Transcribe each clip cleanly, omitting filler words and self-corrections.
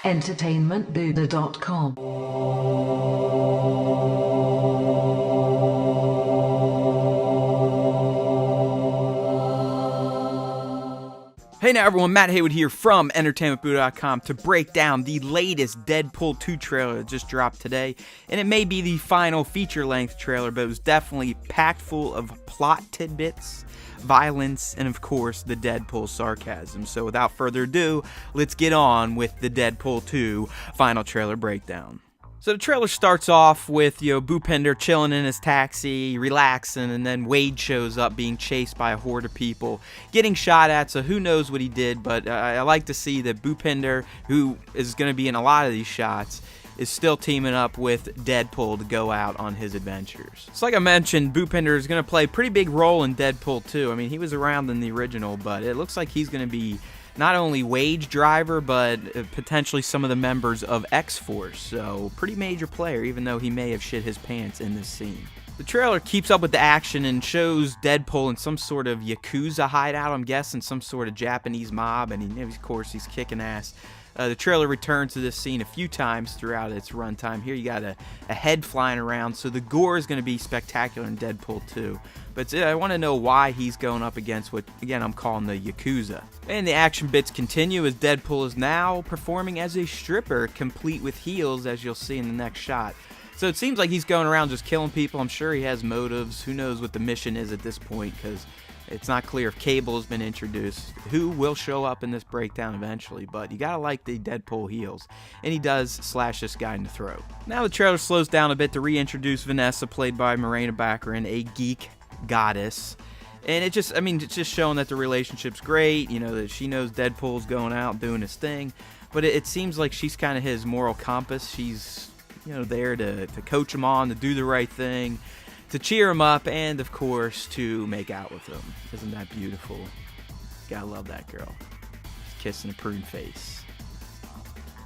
entertainmentbuddha.com. Hey now everyone, Matt Haywood here from entertainmentbuddha.com to break down the latest Deadpool 2 trailer that just dropped today. And it may be the final feature-length trailer, but it was definitely packed full of plot tidbits, violence, and of course the Deadpool sarcasm. So without further ado, let's get on with the Deadpool 2 final trailer breakdown. So the trailer starts off with, Bhupinder chilling in his taxi, relaxing, and then Wade shows up being chased by a horde of people, getting shot at, so who knows what he did, but I like to see that Bhupinder, who is going to be in a lot of these shots, is still teaming up with Deadpool to go out on his adventures. So like I mentioned, Bhupinder is going to play a pretty big role in Deadpool 2. I mean, he was around in the original, but it looks like he's going to be not only Wade's driver, but potentially some of the members of X-Force. So, pretty major player, even though he may have shit his pants in this scene. The trailer keeps up with the action and shows Deadpool in some sort of Yakuza hideout, I'm guessing, some sort of Japanese mob, and of course he's kicking ass. The trailer returns to this scene a few times throughout its runtime. Here you got a head flying around, so the gore is going to be spectacular in Deadpool 2. But I want to know why he's going up against what, again, I'm calling the Yakuza. And the action bits continue as Deadpool is now performing as a stripper, complete with heels, as you'll see in the next shot. So it seems like he's going around just killing people. I'm sure he has motives. Who knows what the mission is at this point, because it's not clear if Cable has been introduced, who will show up in this breakdown eventually, but you gotta like the Deadpool heels, and he does slash this guy in the throat. Now the trailer slows down a bit to reintroduce Vanessa, played by Morena Baccarin, a geek goddess, and it's just showing that the relationship's great, that she knows Deadpool's going out doing his thing, but it seems like she's kind of his moral compass. She's, there to coach him on, to do the right thing, to cheer him up, and of course to make out with him. Isn't that beautiful? Gotta love that girl. Just kissing a prune face.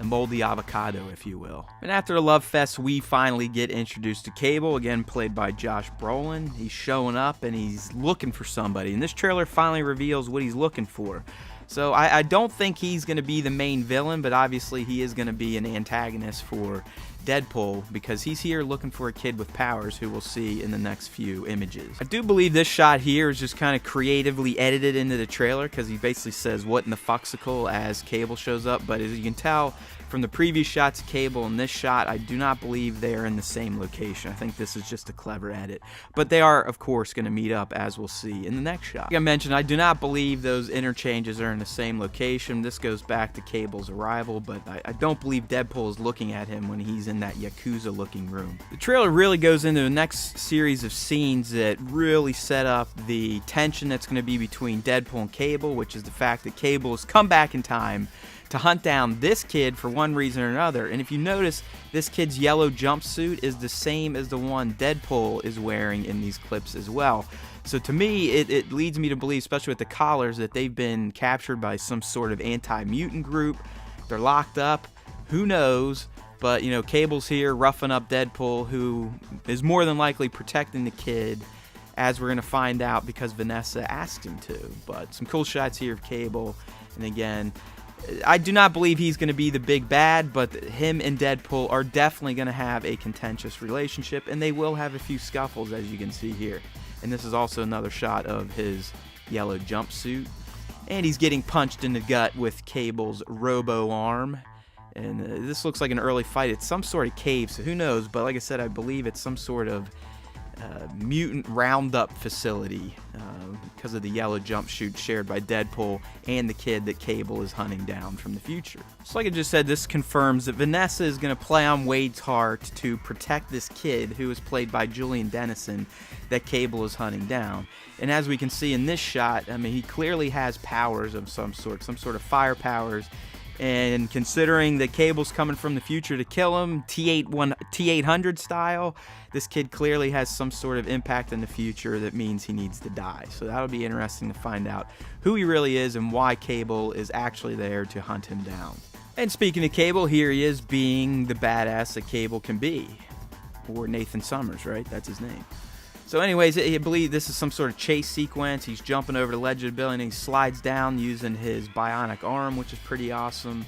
A moldy avocado, if you will. And after a love fest, we finally get introduced to Cable, again played by Josh Brolin. He's showing up and he's looking for somebody, and this trailer finally reveals what he's looking for. So I don't think he's going to be the main villain, but obviously he is going to be an antagonist for Deadpool, because he's here looking for a kid with powers who we'll see in the next few images. I do believe this shot here is just kind of creatively edited into the trailer, because he basically says, "What in the fuxicle?" as Cable shows up, but as you can tell from the previous shots of Cable and this shot, I do not believe they are in the same location. I think this is just a clever edit. But they are, of course, going to meet up, as we'll see in the next shot. Like I mentioned, I do not believe those interchanges are in the same location. This goes back to Cable's arrival, but I don't believe Deadpool is looking at him when he's in that Yakuza-looking room. The trailer really goes into the next series of scenes that really set up the tension that's going to be between Deadpool and Cable, which is the fact that Cable has come back in time to hunt down this kid for one reason or another. And if you notice, this kid's yellow jumpsuit is the same as the one Deadpool is wearing in these clips as well. So to me, it leads me to believe, especially with the collars, that they've been captured by some sort of anti-mutant group. They're locked up. Who knows? But, Cable's here roughing up Deadpool, who is more than likely protecting the kid, as we're going to find out because Vanessa asked him to. But some cool shots here of Cable. And again, I do not believe he's going to be the big bad, but him and Deadpool are definitely going to have a contentious relationship, and they will have a few scuffles, as you can see here. And this is also another shot of his yellow jumpsuit. And he's getting punched in the gut with Cable's robo-arm. And this looks like an early fight. It's some sort of cave, so who knows? But like I said, I believe it's some sort of mutant roundup facility because of the yellow jumpsuit shared by Deadpool and the kid that Cable is hunting down from the future. So like I just said, this confirms that Vanessa is going to play on Wade's heart to protect this kid, who is played by Julian Dennison, that Cable is hunting down. And as we can see in this shot, he clearly has powers of some sort of fire powers. And considering that Cable's coming from the future to kill him, T-800 style, this kid clearly has some sort of impact in the future that means he needs to die. So that'll be interesting to find out who he really is and why Cable is actually there to hunt him down. And speaking of Cable, here he is being the badass that Cable can be. Or Nathan Summers, right? That's his name. So anyways, I believe this is some sort of chase sequence. He's jumping over the ledge of the building and he slides down using his bionic arm, which is pretty awesome.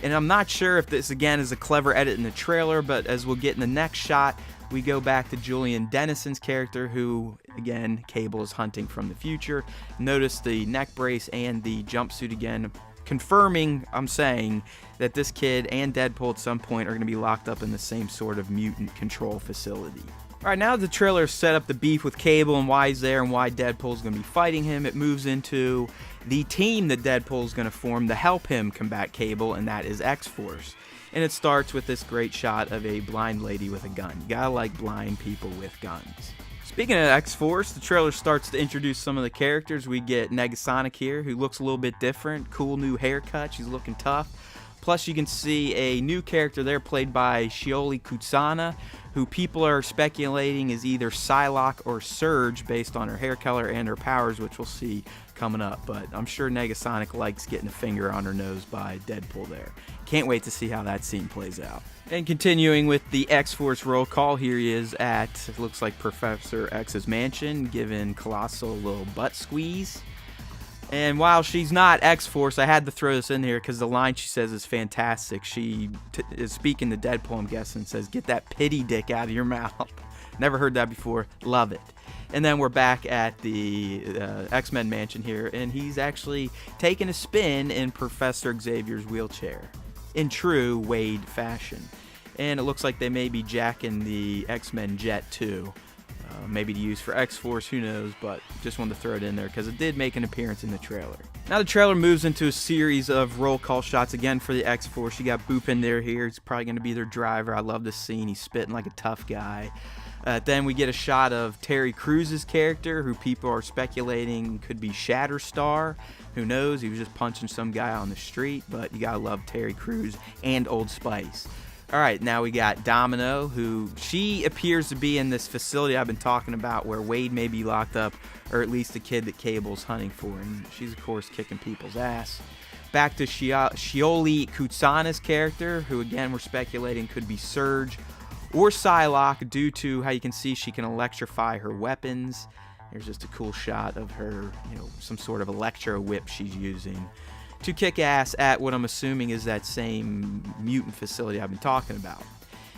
And I'm not sure if this, again, is a clever edit in the trailer, but as we'll get in the next shot, we go back to Julian Dennison's character, who, again, Cable is hunting from the future. Notice the neck brace and the jumpsuit again, confirming, I'm saying, that this kid and Deadpool at some point are going to be locked up in the same sort of mutant control facility. Alright, now the trailer set up the beef with Cable and why he's there and why Deadpool's going to be fighting him. It moves into the team that Deadpool's going to form to help him combat Cable, and that is X-Force. And it starts with this great shot of a blind lady with a gun. You gotta like blind people with guns. Speaking of X-Force, the trailer starts to introduce some of the characters. We get Negasonic here, who looks a little bit different. Cool new haircut. She's looking tough. Plus, you can see a new character there played by Shioli Kutsana, who people are speculating is either Psylocke or Surge based on her hair color and her powers, which we'll see coming up. But I'm sure Negasonic likes getting a finger on her nose by Deadpool there. Can't wait to see how that scene plays out. And continuing with the X-Force roll call, here he is at, it looks like Professor X's mansion, giving Colossal a little butt squeeze. And while she's not X-Force, I had to throw this in here because the line she says is fantastic. She is speaking to Deadpool, I'm guessing, says, "Get that pity dick out of your mouth." Never heard that before. Love it. And then we're back at the X-Men mansion here, and he's actually taking a spin in Professor Xavier's wheelchair in true Wade fashion. And it looks like they may be jacking the X-Men jet too. Maybe to use for X-Force, who knows, but just wanted to throw it in there because it did make an appearance in the trailer. Now the trailer moves into a series of roll call shots again for the X-Force. You got Boop in there here. He's probably going to be their driver. I love this scene. He's spitting like a tough guy. Then we get a shot of Terry Crews's character, who people are speculating could be Shatterstar. Who knows? He was just punching some guy on the street, but you gotta love Terry Crews and Old Spice. Alright, now we got Domino, who she appears to be in this facility I've been talking about where Wade may be locked up, or at least the kid that Cable's hunting for, and she's of course kicking people's ass. Back to Shioli Kutsana's character, who again we're speculating could be Surge or Psylocke, due to how you can see she can electrify her weapons. Here's just a cool shot of her, some sort of electro whip she's using to kick ass at what I'm assuming is that same mutant facility I've been talking about.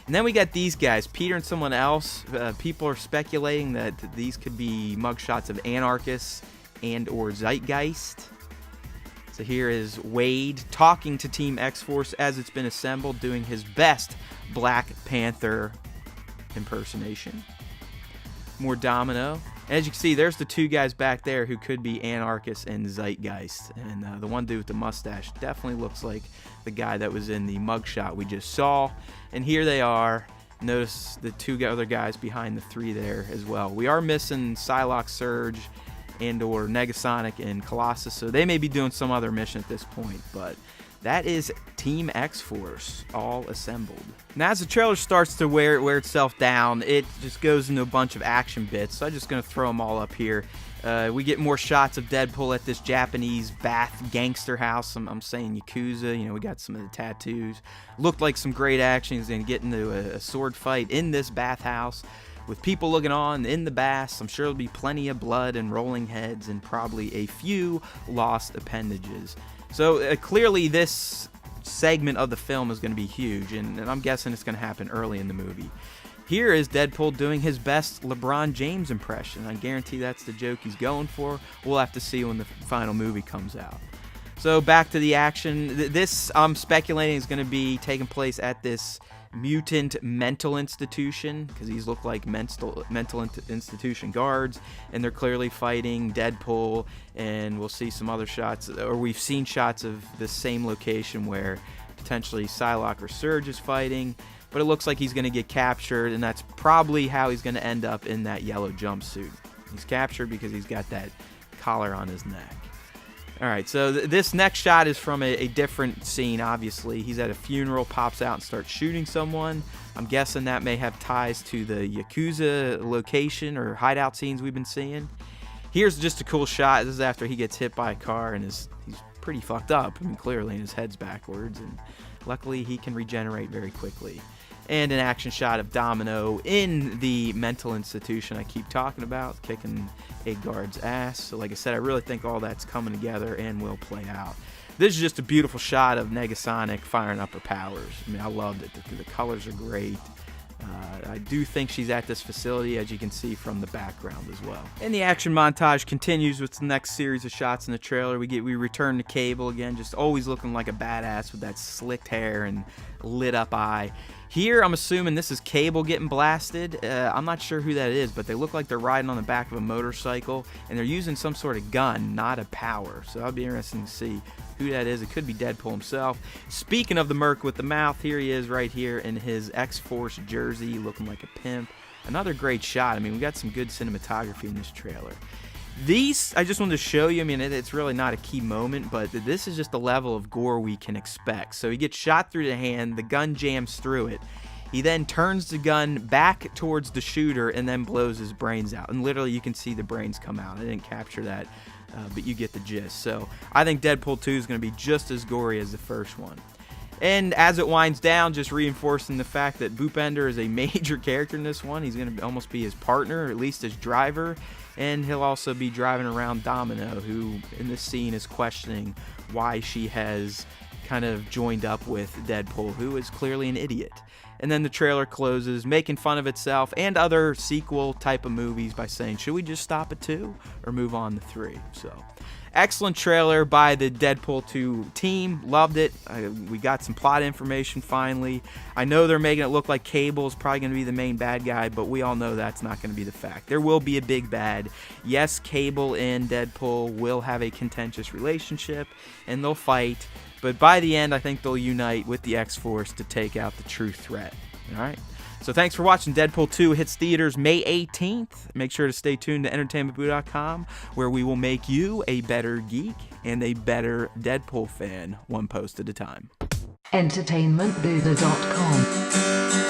And then we got these guys, Peter and someone else. People are speculating that these could be mugshots of Anarchus and or Zeitgeist. So here is Wade talking to Team X-Force as it's been assembled, doing his best Black Panther impersonation. More Domino. As you can see, there's the two guys back there who could be Anarchus and Zeitgeist. And the one dude with the mustache definitely looks like the guy that was in the mugshot we just saw. And here they are. Notice the two other guys behind the three there as well. We are missing Psylocke, Surge, and or Negasonic and Colossus, so they may be doing some other mission at this point. But that is Team X-Force all assembled. Now as the trailer starts to wear itself down, it just goes into a bunch of action bits, so I'm just going to throw them all up here. We get more shots of Deadpool at this Japanese bath gangster house. I'm saying Yakuza, we got some of the tattoos. Looked like some great action. He's going to get into a sword fight in this bathhouse with people looking on in the baths. I'm sure there'll be plenty of blood and rolling heads and probably a few lost appendages. So clearly this segment of the film is going to be huge, and I'm guessing it's going to happen early in the movie. Here is Deadpool doing his best LeBron James impression. I guarantee that's the joke he's going for. We'll have to see when the final movie comes out. So back to the action. This, I'm speculating, is going to be taking place at this mutant mental institution, because these look like mental institution guards, and they're clearly fighting Deadpool. And we'll see some other shots, or we've seen shots of the same location where potentially Psylocke or Surge is fighting, but it looks like he's going to get captured, and that's probably how he's going to end up in that yellow jumpsuit. He's captured because he's got that collar on his neck. Alright, so this next shot is from a different scene, obviously. He's at a funeral, pops out and starts shooting someone. I'm guessing that may have ties to the Yakuza location or hideout scenes we've been seeing. Here's just a cool shot. This is after he gets hit by a car and he's pretty fucked up. Clearly, and his head's backwards. And luckily, he can regenerate very quickly. And an action shot of Domino in the mental institution I keep talking about, kicking a guard's ass. So like I said, I really think all that's coming together and will play out. This is just a beautiful shot of Negasonic firing up her powers. I mean, I loved it. The colors are great. I do think she's at this facility, as you can see from the background as well. And the action montage continues with the next series of shots in the trailer. We return to Cable again, just always looking like a badass with that slicked hair and lit up eye. Here, I'm assuming this is Cable getting blasted. I'm not sure who that is, but they look like they're riding on the back of a motorcycle, and they're using some sort of gun, not a power. So that'll be interesting to see who that is. It could be Deadpool himself. Speaking of the Merc with the mouth, here he is right here in his X-Force jersey, looking like a pimp. Another great shot. I mean, we got some good cinematography in this trailer. These, I just wanted to show you, I mean, it's really not a key moment, but this is just the level of gore we can expect. So he gets shot through the hand, the gun jams through it. He then turns the gun back towards the shooter and then blows his brains out. And literally you can see the brains come out. I didn't capture that, but you get the gist. So I think Deadpool 2 is going to be just as gory as the first one. And as it winds down, just reinforcing the fact that Boopender is a major character in this one. He's going to almost be his partner, or at least his driver. And he'll also be driving around Domino, who in this scene is questioning why she has kind of joined up with Deadpool, who is clearly an idiot. And then the trailer closes, making fun of itself and other sequel type of movies by saying, should we just stop at 2 or move on to 3? So, excellent trailer by the Deadpool 2 team. Loved it. We got some plot information finally. I know they're making it look like Cable is probably going to be the main bad guy, but we all know that's not going to be the fact. There will be a big bad. Yes, Cable and Deadpool will have a contentious relationship, and they'll fight. But by the end, I think they'll unite with the X-Force to take out the true threat. All right? So thanks for watching. Deadpool 2 hits theaters May 18th. Make sure to stay tuned to entertainmentboo.com, where we will make you a better geek and a better Deadpool fan, one post at a time. entertainmentboo.com